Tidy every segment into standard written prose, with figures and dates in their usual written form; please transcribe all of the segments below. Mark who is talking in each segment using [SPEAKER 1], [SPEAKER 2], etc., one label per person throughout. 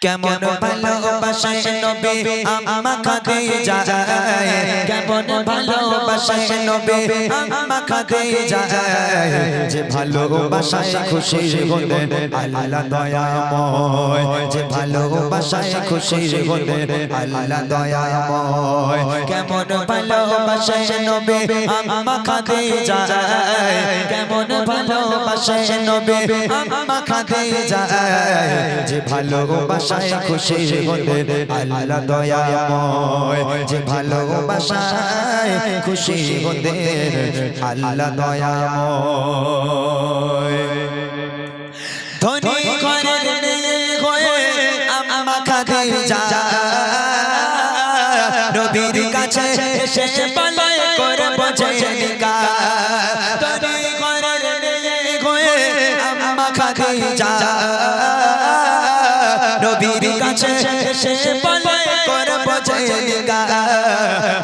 [SPEAKER 1] কেমন ভালোবাসে নবী আম্মা খাদিজা কেমন ভালোবাসে নবী আম্মা খাদিজা যে ভালোবাসায় খুশি হলেন আল্লাহ দয়াময় যে ভালোবাসায় খুশি হলেন আল্লাহ দয়াময় কেমন ভালোবাসে নবী আম্মা খাদিজা কেমন ভালোবাসে নবী আম্মা খাদিজা যে ভালোবাসায় খুশি হলেন আল্লাহ দয়াময় যে ভালোবাসায় খুশি হলেন আল্লাহ দয়াময় ধনী ঘরের মেয়ে হয়ে আম্মা খাদিজা নবীর কাছে এসে বলে করব জিনিকা ধনী ঘরের মেয়ে হয়ে আম্মা খাদিজা নবীর কাছে এসে বলে করব জিনিকা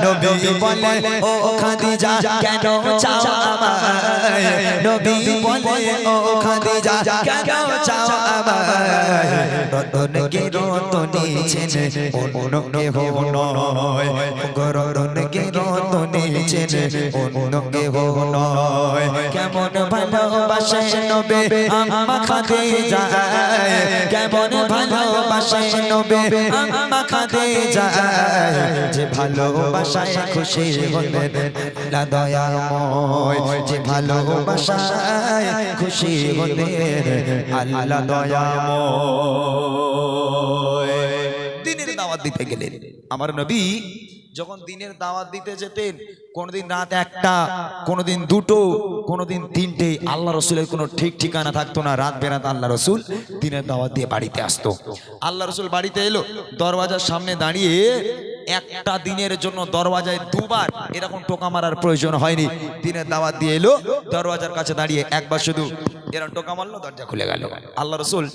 [SPEAKER 1] নবী বলে ও খাদিজা কেন চাও আমায় নবী বলে ও খাদিজা কেন চাও আমায় রতনকে রতনী চেনে অন্য কেহ নয় রতনকে রতনী চেনে অন্য কেহ নয় কেমন ভালোবাসে নবী আম্মা খাদিজা কেমন ভালোবাসে নবী আম্মা খাদিজা যে ভালোবাসায় খুশি হলেন আল্লাহ দয়াময় যে ভালোবাসায় খুশি হলেন আল্লাহ দয়াময় দিনের দাওয়াত দিতে গেলেন আমার নবী যখন দিনের দাওয়াত দিতে যেতেন কোনদিন রাত একটা কোনদিন দুটো কোনদিন তিনটে আল্লাহ রসুলের কোনো ঠিক ঠিকানা থাকতো না রাত বেরাত আল্লাহ রসুল দিনের দাওয়াত দিয়ে বাড়িতে আসতো আল্লাহ রসুল বাড়িতে এলো দরওয়াজার সামনে দাঁড়িয়ে একটা দিনের জন্য দরওয়াজায় দুবার এরকম টোকা মারার প্রয়োজন হয়নি দিনের দাওয়াত দিয়ে এলো দরওয়াজার কাছে দাঁড়িয়ে একবার শুধু এরকম টোকা মারলো দরজা খুলে গেল আল্লাহ রসুল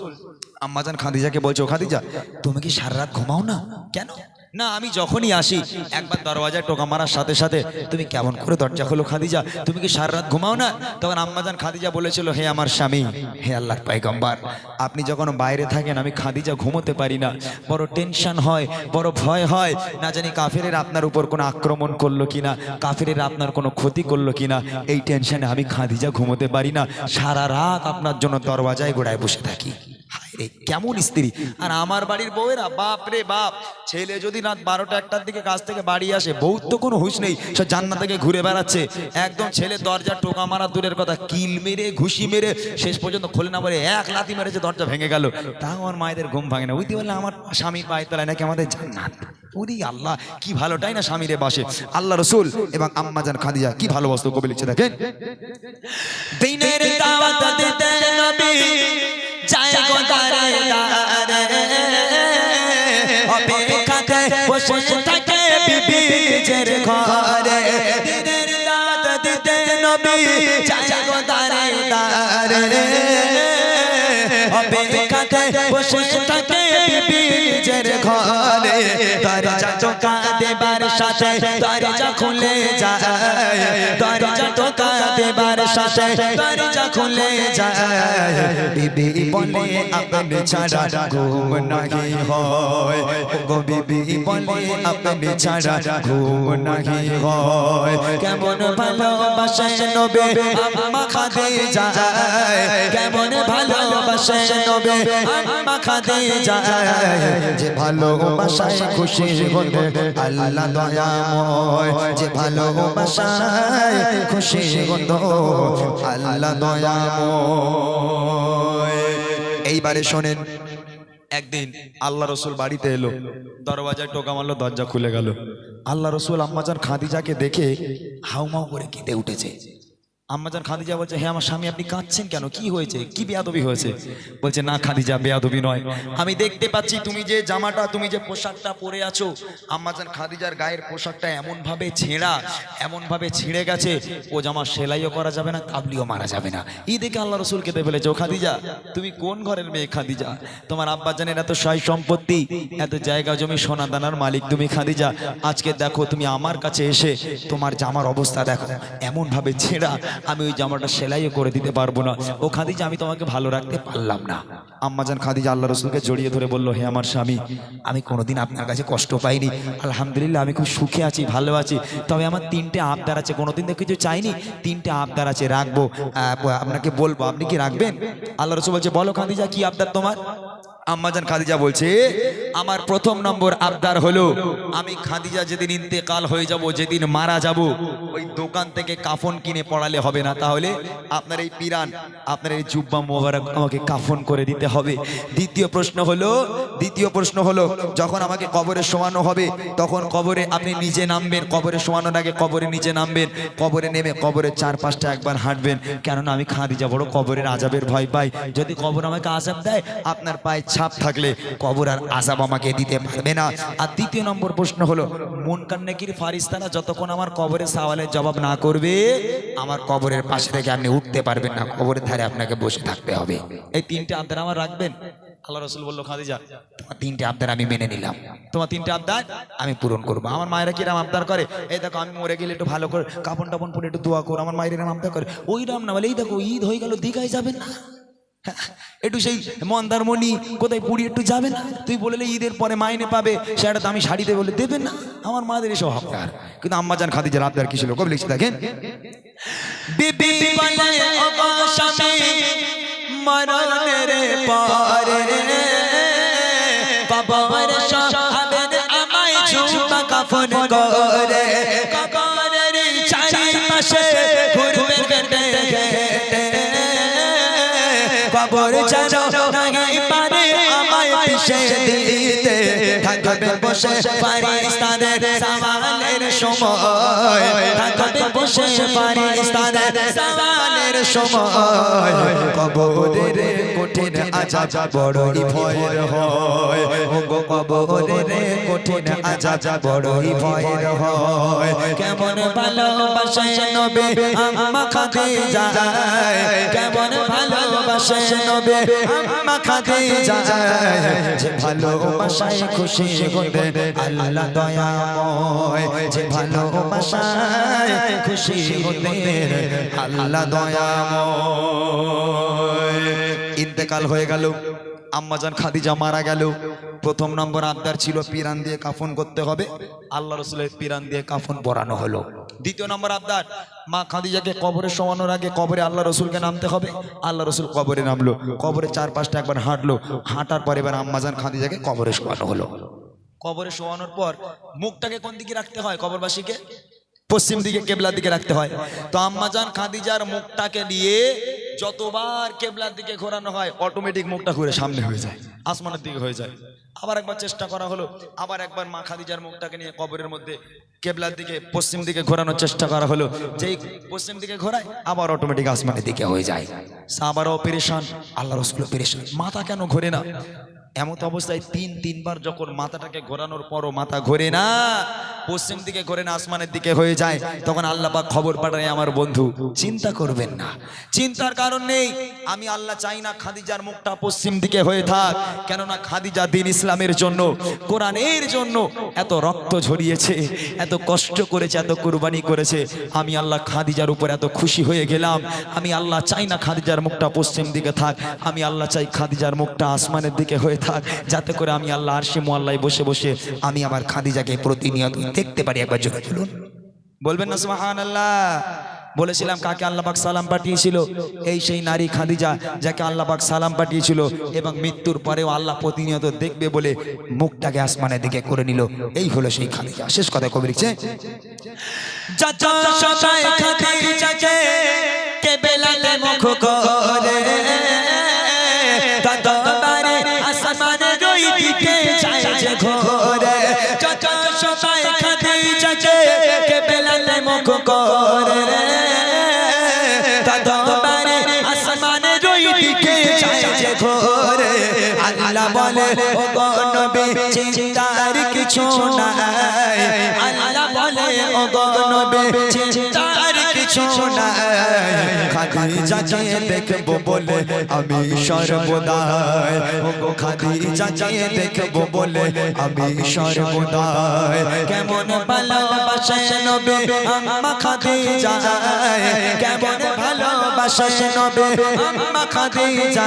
[SPEAKER 1] আম্মাজান খাদিজাকে বলছো খাদিজা তুমি কি সারা রাত ঘুমাও না কেন না আমি যখনই আসি একবার দরওয়াজায় টোকা মারার সাথে সাথে তুমি কেমন করে দরজা খোলো খাদিজা তুমি কি সারা রাত ঘুমাও না তখন আম্মাজান খাদিজা বলেছিল হে আমার স্বামী হে আল্লাহর পয়গম্বর আপনি যখন বাইরে থাকেন আমি খাদিজা ঘুমোতে পারি না বড় টেনশন হয় বড় ভয় হয় না জানি কাফেরের আপনার উপর কোনো আক্রমণ করলো কিনা কাফেরের আপনার কোনো ক্ষতি করলো কিনা এই টেনশনে আমি খাদিজা ঘুমোতে পারি না সারা রাত আপনার জন্য দরওয়াজায় গোড়ায় বসে থাকি কেমন স্ত্রী আর আমার বাড়ির বউয়েরা বাপ রে বাপ ছেলে যদি রাত 12টা 1টার দিকে কাজ থেকে বাড়ি আসে বউ তো কোনো হুঁশ নেই সে জান্নাত থেকে ঘুরে বেড়াচ্ছে একদম ছেলে দরজা টোকা মারা দূরের কথা কিল মেরে ঘুষি মেরে শেষ পর্যন্ত খোলে না বলে এক লাথি মেরেছে দরজা ভেঙে গেল তাও আমার মায়েদের ঘুম ভাঙে না বুঝতে পারলে আমার স্বামীর পায়ে তলায় নাকি আমাদের জান্নাত ওরে আল্লাহ কি ভালোটাই না স্বামীরে বাসে আল্লাহ রসুল এবং আম্মাজান খাদিজা কি ভালোবাসতো কবি লিখছে দেখেন দিনের দাওয়াত দিতে নবী যায় গো দারে দারে অপেক্ষাতে বসে থাকে বিবি নিজের ঘরে দিনের দাওয়াত দিতে নবী যায় গো দারে দারে অপেক্ষাতে বসে থাকে বিবি নিজের ঘরে দরজা টোকা দেবার সাথে দরজা খুলে যায় দরজা টোকা দেবার সাথে দরজা খুলে যায় বিবি বলে আপনি ছাড়া ঘুম নাহি হয় গো বিবি বলে আপনি ছাড়া ঘুম নাহি হয় কেমন ভালোবাসে নবী আম্মা খাদিজা কেমন ভালোবাসে নবী আম্মা খাদিজা যে ভালোবাসায় খুশি হলেন আল্লাহ দয়াময় যে ভালোবাসায় খুশি হলেন আল্লাহ দয়াময় এইবারে শোনেন একদিন আল্লাহ রসুল বাড়িতে এলো দরওয়াজায় টোকা মারলো দরজা খুলে গেল আল্লাহ রসুল আম্মাজান খাদিজাকে দেখে হাউমাউ করে কেঁদে উঠেছে আম্মাজান খাদিজা বলছে হে আমার স্বামী আপনি কাঁদছেন কেন কি হয়েছে কি বেয়াদবি হয়েছে বলছে না খাদিজা বেয়াদবি নয় আমি দেখতে পাচ্ছি তুমি যে জামাটা তুমি যে পোশাকটা পরে আছো আম্মাজান খাদিজার গায়ের পোশাকটা এমন ভাবে ছিঁড়ে গেছে ও জামা সেলাইও করা যাবে না কাবলিও মারা যাবে না এই দেখে আল্লাহ রসুল কেঁদে ফেলেছে ও খাদিজা তুমি কোন ঘরের মেয়ে খাদিজা তোমার আব্বাজানের এত সয় সম্পত্তি এত জায়গা জমি সোনা দানার মালিক তুমি খাদিজা আজকে দেখো তুমি আমার কাছে এসে তোমার জামার অবস্থা দেখো এমন ভাবে ছেঁড়া আমি ওই জামাটা সেলাইও করে দিতে পারবো না। ও খাদিজা, আমি তোমাকে ভালো রাখতে পারলাম না। আম্মাজান খাদিজা আল্লাহ রসুলকে জড়িয়ে ধরে বলল, হে আমার স্বামী, আমি কোনোদিন আপনার কাছে কষ্ট পাইনি, আলহামদুলিল্লাহ আমি খুব সুখে আছি, ভালো আছি। তবে আমার 3টে আবদার আছে, কোনোদিন তো কিছু চাইনি, 3টে আবদার আছে, রাখবো, আপনাকে বলবো, আপনি কি রাখবেন? আল্লাহ রসুল বলছে, বলো খাদিজা, কি আবদার তোমার? আম্মাজান খাদিজা বলছে, আমার প্রথম নম্বর আবদার হলো, আমি খাদিজা যেদিন ইন্তেকাল হয়ে যাব, যেদিন মারা যাব, ওই দোকান থেকে কাফন কিনে পড়ালে হবে না, তাহলে আপনার এই পিরান, আপনার এই জুব্বা মোবারক আমাকে কাফন করে দিতে হবে। দ্বিতীয় প্রশ্ন হলো যখন আমাকে কবরে শোয়ানো হবে, তখন কবরে আপনি নিজে নামবেন, কবরে শোয়ানোর আগে কবরে নিচে নামবেন, কবরে নেমে কবরের 4-5টা একবার হাঁটবেন, কেননা আমি খাদিজা বড় কবরের আযাবের ভয় পাই। যদি কবর আমাকে আযাব দেয়, আপনার পায়ে ছাপ থাকলে কবর আর আযাব আমাকে দিতে পারবে না। আর দ্বিতীয় নম্বর প্রশ্ন হলো, মুনকার নেকির ফারিস্তারা যতক্ষণ আমার কবরের সওয়ালের জবাব না করবে, আমার কবরের পাশে থেকে আপনি উঠতে পারবেন না, কবরের ধারে আপনাকে বসে থাকতে হবে। এই 3টে আবদার আমার রাখবেন? আল্লাহ রসুল বলল, খাদিজা, তোমার 3টে আবদার আমি মেনে নিলাম, তোমার 3টে আবদার আমি পূরণ করবো। আমার মায়েরা কিরাম আবদার করে, এই দেখো আমি মরে গেলে একটু ভালো করে কাপড় টাপন পরে একটু দোয়া করো, আমার মায়ের এরম আবদার করে। ওই রাম না বলে, এই দেখো ঈদ হয়ে গেল, দীঘায় যাবেন না, একটু সেই মন্দারমণি কোথায় পুরী একটু যাবে না, তুই বললে ঈদের পরে মাইনে পাবে, সেটা দামি শাড়িতে বলে দেবেন না। আমার মাদের এসব আবদার। কিন্তু আম্মাজান খাদিজার আবদার কি ছিল, কবি লিখছে দেখেন, বিবি বলে ওগো স্বামী, মরণের পরে কবর শোয়াবেন আমায় জুব্বা কাফন করে, কবরের চারিপাশে ঘুরবেন হেঁটে হেঁটে, কবর যেন নাই পারে আমায় পিষে দিতে, থাকবে বসে ফারিস্তাদের সওয়ালের সময়, থাকবে বসে ফারিস্তাদের সওয়ালের সময়, কবরের কঠিন আযাব বড়ই ভয়ের হয়, ওগো কবরের কঠিন আযাব বড়ই ভয়ের হয়। কেমন ভালোবাসে নবী আম্মা খাদিজা, কেমন ভালোবাসে নবী আম্মা খাদিজা, যে ভালোবাসায় খুশি হতেন আল্লাহ দয়াময়, যে ভালোবাসায় খুশি হতেন আল্লাহ দয়াময়। ইন্তেকাল হয়ে গেল, আম্মাজান খাদিজা মারা গেল। প্রথম নম্বর আবদার ছিল পিরান দিয়ে কাফন করতে হবে, আল্লাহ রসুলের পিরান দিয়ে কাফন পরানো হলো। দ্বিতীয় নম্বর আবদার, মা খাদিজাকে কবরে শোয়ানোর আগে কবরে আল্লাহ রসুলকে নামতে হবে, আল্লাহ রসুল কবরে নামলো, কবরে 4-5টা একবার হাঁটলো, হাঁটার পর এবার আম্মাজান খাদিজাকে কবরে শোয়ানো হলো। কবরে শোয়ানোর পর মুখটাকে কোন দিকে রাখতে হয়, কবরবাসীকে পশ্চিম দিকে, কেবলার দিকে রাখতে হয়। তো আম্মাজান খাদিজার মুখটাকে দিয়ে যতবার কেবলার দিকে ঘোরানো হয়, অটোমেটিক মুখটা ঘুরে সামনে হয়ে যায়, আসমানের দিকে হয়ে যায়। আবার একবার চেষ্টা করা হলো, আবার একবার মা খাদিজার মুখটাকে নিয়ে কবরের মধ্যে কেবলার দিকে পশ্চিম দিকে ঘোরানোর চেষ্টা করা হলো, যেই পশ্চিম দিকে ঘোরায় আবার অটোমেটিক আসমানের দিকে হয়ে যায়। সাহাবারাও পেরেশান, আল্লাহ রাসূলও পেরেশান, মাথা কেন ঘোরে না? এমত অবস্থায় 3-3বার যখন মাথাটাকে ঘোরানোর পরও মাথা ঘোরে না, পশ্চিম দিকে ঘোরে না, আসমানের দিকে হয়ে যায়, তখন আল্লাহ পাক খবর পাঠায়, আমার বন্ধু চিন্তা করবেন না, চিন্তার কারণ নেই। আমি আল্লাহ চাই না খাদিজার মুখটা পশ্চিম দিকে হয়ে থাক, কেননা খাদিজা দ্বীন ইসলামের জন্য, কোরআনের জন্য এত রক্ত ঝরিয়েছে, এত কষ্ট করেছে, এত কুরবানি করেছে। আমি আল্লাহ খাদিজার উপর এত খুশি হয়ে গেলাম। আমি আল্লাহ চাই না খাদিজার মুখটা পশ্চিম দিকে থাক, আমি আল্লাহ চাই খাদিজার মুখটা আসমানের দিকে হয়ে থাক, যাতে করে আমি আল্লাহ আরশে মুআল্লায় বসে বসে আমি আমার খাদিজাকে প্রতিনিয়ত দেখতে পারি। একবার জোরে বলুন, বলবেন না সুবহানাল্লাহ? বলেছিলাম কাকে আল্লাহ পাক সালাম পাঠিয়েছিল, এই সেই নারী খাদিজা যাকে আল্লাহ পাক সালাম পাঠিয়েছিল, এবং মৃত্যুর পরেও আল্লাহ প্রতিনিয়ত দেখবে বলে মুখটাকে আসমানের দিকে করে নিল। এই হলো সেই খাদিজা। শেষ কথা কবি লিখছে, খাদিজাকে কেবেলাতে মুখ করে, ততবারে আসমানের ওই দিকে যায় যে ঘোরে, যত সময় খাদিজাকে কেবেলাতে মুখ করে, ততবারে আসমানের ওই দিকে যায় যে ঘোরে। আল্লাহ বলে, ও গো নবী চিন্তার কিছু নাই, আল্লাহ বলে, ও গো নবী চিন্তার কিছু শোনায় খাদিজাকে দেখবো বলে আমি সর্বদাই ওগো খাদিজাকে দেখবো বলে আমি সর্বদাই কেমন ভালোবাসে নবী আম্মা খাদিজা কেমন ভালোবাসে নবী আম্মা খাদিজা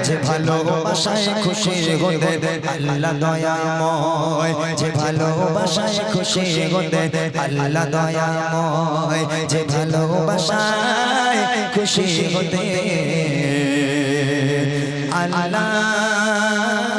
[SPEAKER 1] যে ভালোবাসায় খুশি হতে আল্লাহ দয়াময় যে ভালোবাসায় খুশি হতে আল্লাহ দয়াময় যে ভালোবাসায় খুশি হতে আল্লাহ